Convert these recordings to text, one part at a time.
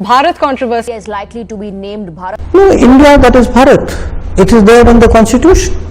Bharat controversy is likely to be named Bharat. No, India that is Bharat. It is there in the constitution.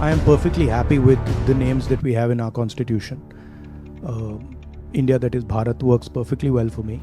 I am perfectly happy with the names that we have in our constitution. India that is Bharat works perfectly well for me.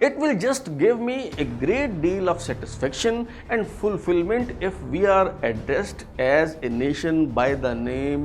It will just give me a great deal of satisfaction and fulfillment if we are addressed as a nation by the name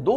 2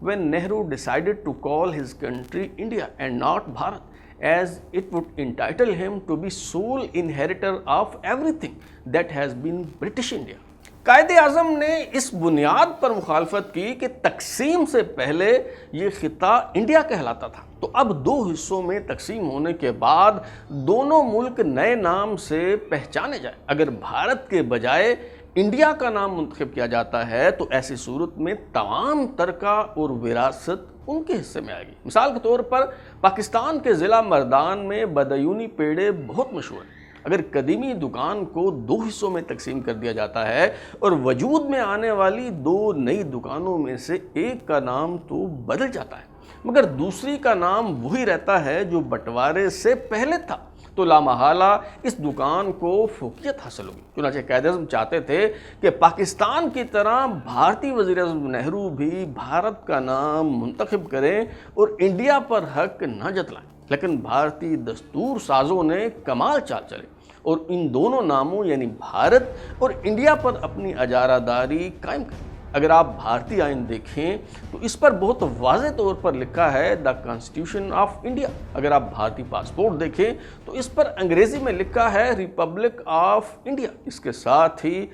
when Nehru decided to call his country India and not Bharat, as it would entitle him to be sole inheritor of everything that has been British India. Quaid Azam نے اس بنیاد پر مخالفت کی کہ تقسیم سے پہلے یہ خطہ انڈیا کہلاتا تھا، تو اب دو حصوں میں تقسیم ہونے کے بعد دونوں ملک نئے نام سے پہچانے جائیں۔ اگر بھارت کے بجائے انڈیا کا نام منتخب کیا جاتا ہے تو ایسی صورت میں تمام ترکہ اور وراثت ان کے حصے میں آئے گی۔ مثال کے طور پر پاکستان کے ضلع مردان میں بدیونی پیڑے بہت مشہور ہیں۔ اگر قدیمی دکان کو دو حصوں میں تقسیم کر دیا جاتا ہے اور وجود میں آنے والی دو نئی دکانوں میں سے ایک کا نام تو بدل جاتا ہے مگر دوسری کا نام وہی رہتا ہے جو بٹوارے سے پہلے تھا، تو لامحالہ اس دکان کو فوقیت حاصل ہوگی۔ چنانچہ قائد اعظم چاہتے تھے کہ پاکستان کی طرح بھارتی وزیر اعظم نہرو بھی بھارت کا نام منتخب کریں اور انڈیا پر حق نہ جتلائیں، لیکن بھارتی دستور سازوں نے کمال چال چلے اور ان دونوں ناموں یعنی بھارت اور انڈیا پر اپنی اجارہ داری قائم کریں۔ اگر آپ بھارتی آئین دیکھیں تو اس پر بہت واضح طور پر لکھا ہے دا کانسٹیٹیوشن آف انڈیا۔ اگر آپ بھارتی پاسپورٹ دیکھیں تو اس پر انگریزی میں لکھا ہے ریپبلک آف انڈیا، اس کے ساتھ ہی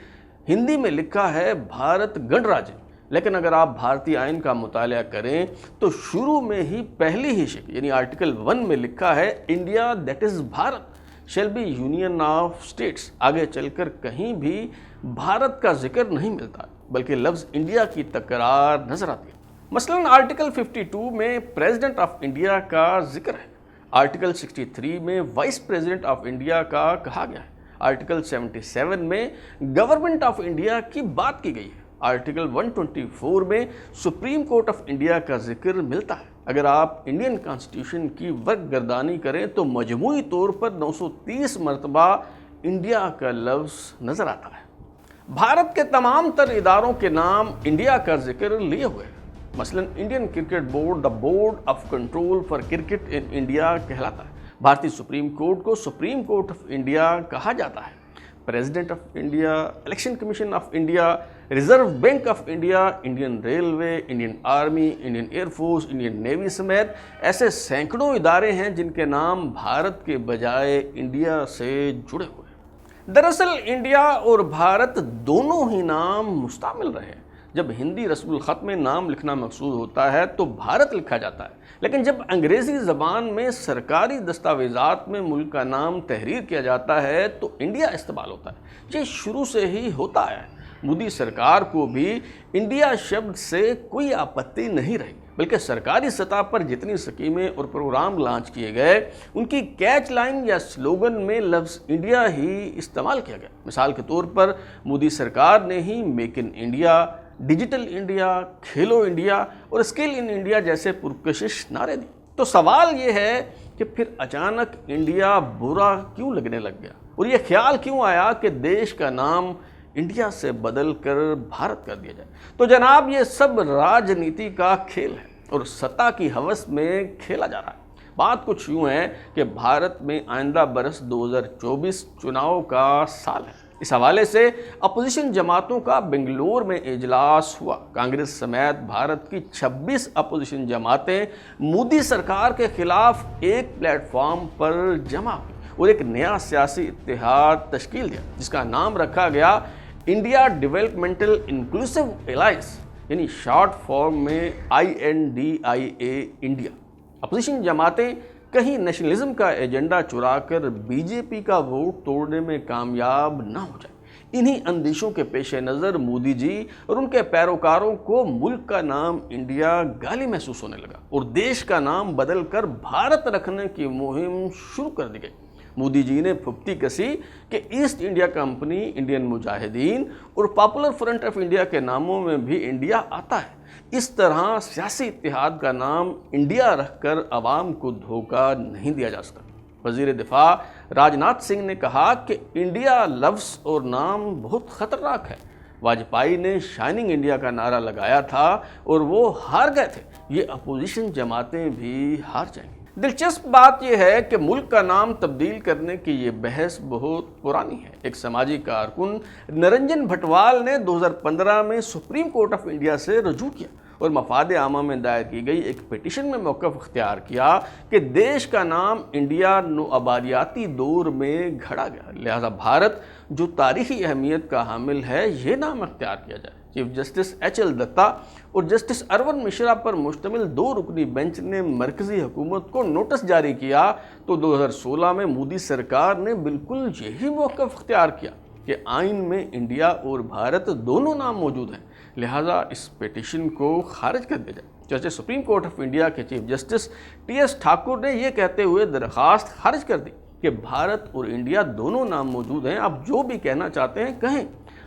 ہندی میں لکھا ہے بھارت گنراجیہ۔ لیکن اگر آپ بھارتی آئین کا مطالعہ کریں تو شروع میں ہی پہلی ہی شکل یعنی آرٹیکل 1 میں لکھا ہے India that is Bharat shall B union of states. آگے چل کر کہیں بھی بھارت کا ذکر نہیں ملتا بلکہ لفظ انڈیا کی تکرار نظر آتی ہے۔ مثلاً آرٹیکل 52 میں پریزیڈنٹ آف انڈیا کا ذکر ہے، آرٹیکل 63 میں وائس پریزیڈنٹ آف انڈیا کا کہا گیا ہے، آرٹیکل 77 میں گورنمنٹ آف انڈیا کی بات کی گئی ہے، آرٹیکل 124 میں سپریم کورٹ آف انڈیا کا ذکر ملتا ہے۔ اگر آپ انڈین کانسٹیٹیوشن کی ورق گردانی کریں تو مجموعی طور پر 930 مرتبہ انڈیا کا لفظ نظر آتا ہے۔ بھارت کے تمام تر اداروں کے نام انڈیا کا ذکر لیے ہوئے ہیں، مثلا Indian cricket board the board of control for cricket in India کہلاتا ہے، بھارتی سپریم کورٹ کو سپریم کورٹ آف انڈیا کہا جاتا ہے، president of India, election commission of India, reserve bank of India, Indian railway, Indian army, Indian air force, Indian navy سمیت ایسے سینکڑوں ادارے ہیں جن کے نام بھارت کے بجائے انڈیا سے جڑے ہوئے ہیں۔ دراصل انڈیا اور بھارت دونوں ہی نام مستعمل رہے ہیں۔ جب ہندی رسم الخط میں نام لکھنا مقصود ہوتا ہے تو بھارت لکھا جاتا ہے، لیکن جب انگریزی زبان میں سرکاری دستاویزات میں ملک کا نام تحریر کیا جاتا ہے تو انڈیا استعمال ہوتا ہے۔ یہ شروع سے ہی ہوتا ہے۔ مودی سرکار کو بھی انڈیا شبد سے کوئی آپتی نہیں رہی، بلکہ سرکاری سطح پر جتنی سکیمیں اور پروگرام لانچ کیے گئے ان کی کیچ لائن یا سلوگن میں لفظ انڈیا ہی استعمال کیا گیا۔ مثال کے طور پر مودی سرکار نے he make in India, digital India, کھیلو انڈیا اور اسکل ان انڈیا جیسے پرکشش نعرے دی۔ تو سوال یہ ہے کہ پھر اچانک انڈیا برا کیوں لگنے لگ گیا اور یہ خیال کیوں آیا کہ دیش کا نام انڈیا سے بدل کر بھارت کر دیا جائے؟ تو جناب یہ سب راجنیتی کا کھیل ہے اور سطح کی ہوس میں کھیلا جا رہا ہے۔ بات کچھ یوں ہے کہ بھارت میں آئندہ برس 2024 چناؤ کا سال ہے۔ اس حوالے سے اپوزیشن جماعتوں کا بنگلور میں اجلاس ہوا۔ کانگریس سمیت بھارت کی 26 اپوزیشن جماعتیں مودی سرکار کے خلاف ایک پلیٹ فارم پر جمع ہوئی اور ایک نیا سیاسی اتحاد تشکیل دیا جس کا نام رکھا گیا انڈیا ڈیولپمنٹل انکلوسیو الائنس، یعنی شارٹ فارم میں INDIA انڈیا۔ اپوزیشن جماعتیں کہیں نیشنلزم کا ایجنڈا چرا کر BJP کا ووٹ توڑنے میں کامیاب نہ ہو جائے۔ انہی اندیشوں کے پیش نظر مودی جی اور ان کے پیروکاروں کو ملک کا نام انڈیا گالی محسوس ہونے لگا اور دیش کا نام بدل کر بھارت رکھنے کی مہم شروع کر دی گئی۔ مودی جی نے پھپتی کسی کہ ایسٹ انڈیا کمپنی، انڈین مجاہدین اور پاپولر فرنٹ آف انڈیا کے ناموں میں بھی انڈیا آتا ہے۔ اس طرح سیاسی اتحاد کا نام انڈیا رکھ کر عوام کو دھوکہ نہیں دیا جا سکتا۔ وزیر دفاع راجناتھ سنگھ نے کہا کہ انڈیا لفظ اور نام بہت خطرناک ہے۔ واجپئی نے شائننگ انڈیا کا نعرہ لگایا تھا اور وہ ہار گئے تھے، یہ اپوزیشن جماعتیں بھی ہار جائیں گی۔ دلچسپ بات یہ ہے کہ ملک کا نام تبدیل کرنے کی یہ بحث بہت پرانی ہے۔ ایک سماجی کارکن نرنجن بھٹوال نے 2015 میں سپریم کورٹ آف انڈیا سے رجوع کیا اور مفاد عامہ میں دائر کی گئی ایک پیٹیشن میں موقف اختیار کیا کہ دیش کا نام انڈیا نوآبادیاتی دور میں گھڑا گیا، لہذا بھارت جو تاریخی اہمیت کا حامل ہے یہ نام اختیار کیا جائے۔ چیف جسٹس ایچ ایل دتا اور جسٹس ارون مشرا پر مشتمل 2 رکنی بینچ نے مرکزی حکومت کو نوٹس جاری کیا تو 2016 میں مودی سرکار نے بالکل یہی موقف اختیار کیا کہ آئین میں انڈیا اور بھارت دونوں نام موجود ہیں، لہٰذا اس پیٹیشن کو خارج کر دیا جائے۔ چنانچہ سپریم کورٹ آف انڈیا کے chief justice T S Thakur نے یہ کہتے ہوئے درخواست خارج کر دی کہ بھارت اور انڈیا دونوں نام موجود ہیں، آپ جو بھی کہنا چاہتے ہیں کہیں۔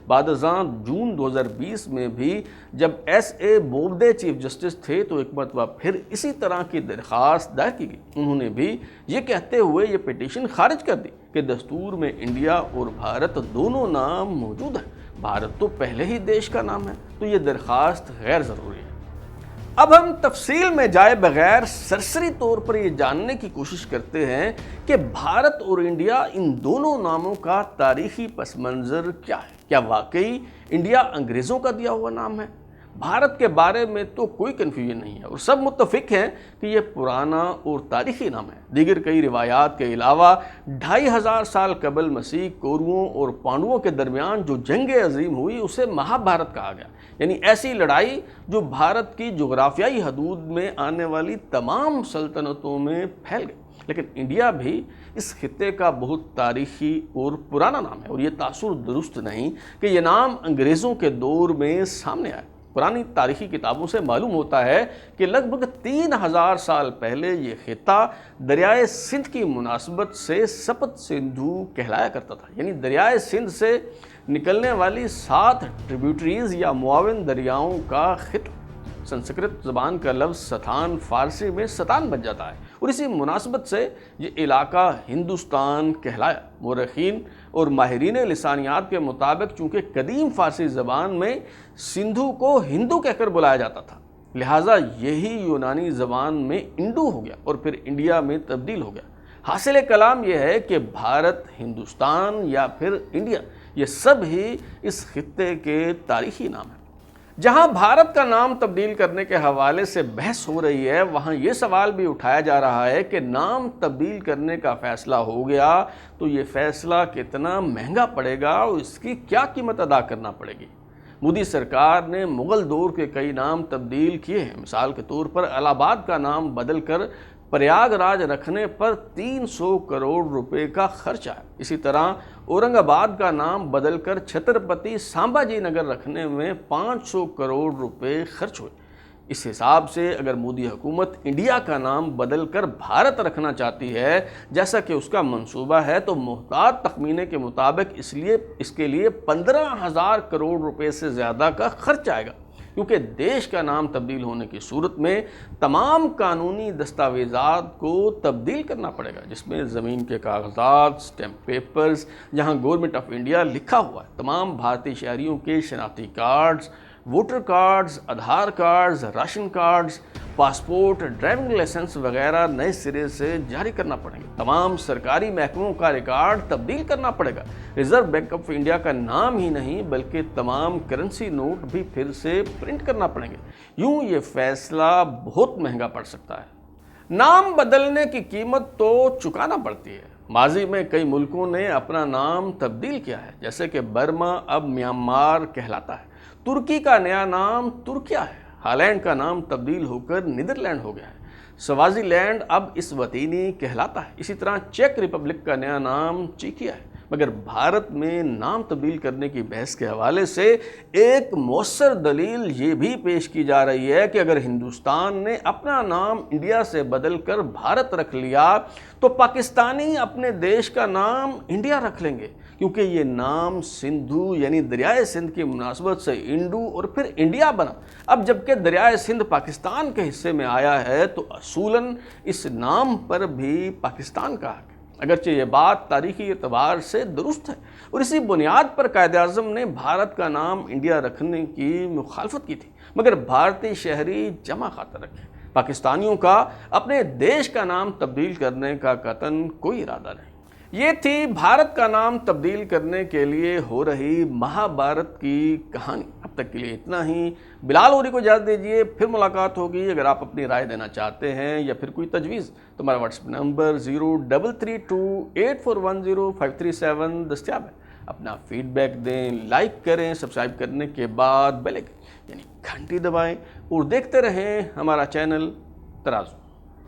بعد ازاں جون 2020 میں بھی جب ایس اے بوبدے چیف جسٹس تھے تو ایک مرتبہ پھر اسی طرح کی درخواست دائر کی گئی، انہوں نے بھی یہ کہتے ہوئے یہ پیٹیشن خارج کر دی کہ دستور میں انڈیا اور بھارت دونوں نام موجود ہیں، بھارت تو پہلے ہی دیش کا نام ہے، تو یہ درخواست غیر ضروری ہے۔ اب ہم تفصیل میں جائے بغیر سرسری طور پر یہ جاننے کی کوشش کرتے ہیں کہ بھارت اور انڈیا ان دونوں ناموں کا تاریخی پس منظر کیا ہے۔ کیا واقعی انڈیا انگریزوں کا دیا ہوا نام ہے؟ بھارت کے بارے میں تو کوئی کنفیوژن نہیں ہے اور سب متفق ہیں کہ یہ پرانا اور تاریخی نام ہے۔ دیگر کئی روایات کے علاوہ 2500 سال قبل مسیح کورووں اور پانڈووں کے درمیان جو جنگ عظیم ہوئی اسے مہا بھارت کہا گیا، یعنی ایسی لڑائی جو بھارت کی جغرافیائی حدود میں آنے والی تمام سلطنتوں میں پھیل گئی۔ لیکن انڈیا بھی اس خطے کا بہت تاریخی اور پرانا نام ہے اور یہ تاثر درست نہیں کہ یہ نام انگریزوں کے دور میں سامنے آئے۔ پرانی تاریخی کتابوں سے معلوم ہوتا ہے کہ لگ بھگ 3000 سال پہلے یہ خطہ دریائے سندھ کی مناسبت سے سپت سندھو کہلایا کرتا تھا، یعنی دریائے سندھ سے نکلنے والی 7 ٹریبیوٹریز یا معاون دریاؤں کا خطہ۔ سنسکرت زبان کا لفظ ستان فارسی میں ستان بن جاتا ہے اور اسی مناسبت سے یہ علاقہ ہندوستان کہلایا۔ مورخین اور ماہرین لسانیات کے مطابق چونکہ قدیم فارسی زبان میں سندھو کو ہندو کہہ کر بلایا جاتا تھا، لہٰذا یہی یونانی زبان میں انڈو ہو گیا اور پھر انڈیا میں تبدیل ہو گیا۔ حاصل کلام یہ ہے کہ بھارت، ہندوستان یا پھر انڈیا یہ سب ہی اس خطے کے تاریخی نام ہیں۔ جہاں بھارت کا نام تبدیل کرنے کے حوالے سے بحث ہو رہی ہے وہاں یہ سوال بھی اٹھایا جا رہا ہے کہ نام تبدیل کرنے کا فیصلہ ہو گیا تو یہ فیصلہ کتنا مہنگا پڑے گا اور اس کی کیا قیمت ادا کرنا پڑے گی۔ مودی سرکار نے مغل دور کے کئی نام تبدیل کیے ہیں، مثال کے طور پر الہ آباد کا نام بدل کر پریاگ راج رکھنے پر 300 کروڑ روپے کا خرچ آیا۔ اسی طرح اورنگ آباد کا نام بدل کر چھترپتی سامبا جی نگر رکھنے میں 500 کروڑ روپے خرچ ہوئے۔ اس حساب سے اگر مودی حکومت انڈیا کا نام بدل کر بھارت رکھنا چاہتی ہے جیسا کہ اس کا منصوبہ ہے تو محتاط تخمینے کے مطابق اس کے لیے 15,000 کروڑ روپے سے زیادہ کا خرچ آئے گا، کیونکہ دیش کا نام تبدیل ہونے کی صورت میں تمام قانونی دستاویزات کو تبدیل کرنا پڑے گا، جس میں زمین کے کاغذات، سٹیمپ پیپرز، جہاں گورنمنٹ آف انڈیا لکھا ہوا ہے، تمام بھارتی شہریوں کے شناختی cards, voter cards, Aadhaar cards, ration cards, passport, driving licence وغیرہ نئے سرے سے جاری کرنا پڑیں گے۔ تمام سرکاری محکموں کا ریکارڈ تبدیل کرنا پڑے گا۔ ریزرو بینک آف انڈیا کا نام ہی نہیں بلکہ تمام کرنسی نوٹ بھی پھر سے پرنٹ کرنا پڑیں گے۔ یوں یہ فیصلہ بہت مہنگا پڑ سکتا ہے۔ نام بدلنے کی قیمت تو چکانا پڑتی ہے۔ ماضی میں کئی ملکوں نے اپنا نام تبدیل کیا ہے، جیسے کہ برما اب میانمار کہلاتا ہے، ترکی کا نیا نام ترکیہ ہے، ہالینڈ کا نام تبدیل ہو کر نیدرلینڈ ہو گیا ہے، سوازی لینڈ اب اسواتینی کہلاتا ہے، اسی طرح چیک ریپبلک کا نیا نام چیکیا ہے۔ مگر بھارت میں نام تبدیل کرنے کی بحث کے حوالے سے ایک مؤثر دلیل یہ بھی پیش کی جا رہی ہے کہ اگر ہندوستان نے اپنا نام انڈیا سے بدل کر بھارت رکھ لیا تو پاکستانی اپنے دیش کا نام انڈیا رکھ لیں گے، کیونکہ یہ نام سندھو یعنی دریائے سندھ کی مناسبت سے انڈو اور پھر انڈیا بنا۔ اب جبکہ دریائے سندھ پاکستان کے حصے میں آیا ہے تو اصولاً اس نام پر بھی پاکستان کا حق ہے، اگرچہ یہ بات تاریخی اعتبار سے درست ہے، اور اسی بنیاد پر قائد اعظم نے بھارت کا نام انڈیا رکھنے کی مخالفت کی تھی، مگر بھارتی شہری جمع خاطر رکھے۔ پاکستانیوں کا اپنے دیش کا نام تبدیل کرنے کا قطعاً کوئی ارادہ نہیں۔ یہ تھی بھارت کا نام تبدیل کرنے کے لیے ہو رہی مہا بھارت کی کہانی۔ تک کے لیے اتنا ہی. بلال اوری کو اجازت دیجیے, پھر ملاقات ہوگی. اگر آپ اپنی رائے دینا چاہتے ہیں یا پھر کوئی تجویز تو ہمارا واٹس ایپ نمبر 033284105337 دستیاب ہے. اپنا فیڈ بیک دیں, لائک کریں, سبسکرائب کرنے کے بعد بیل آئکن یعنی گھنٹی دبائیں اور دیکھتے رہیں ہمارا چینل ترازو.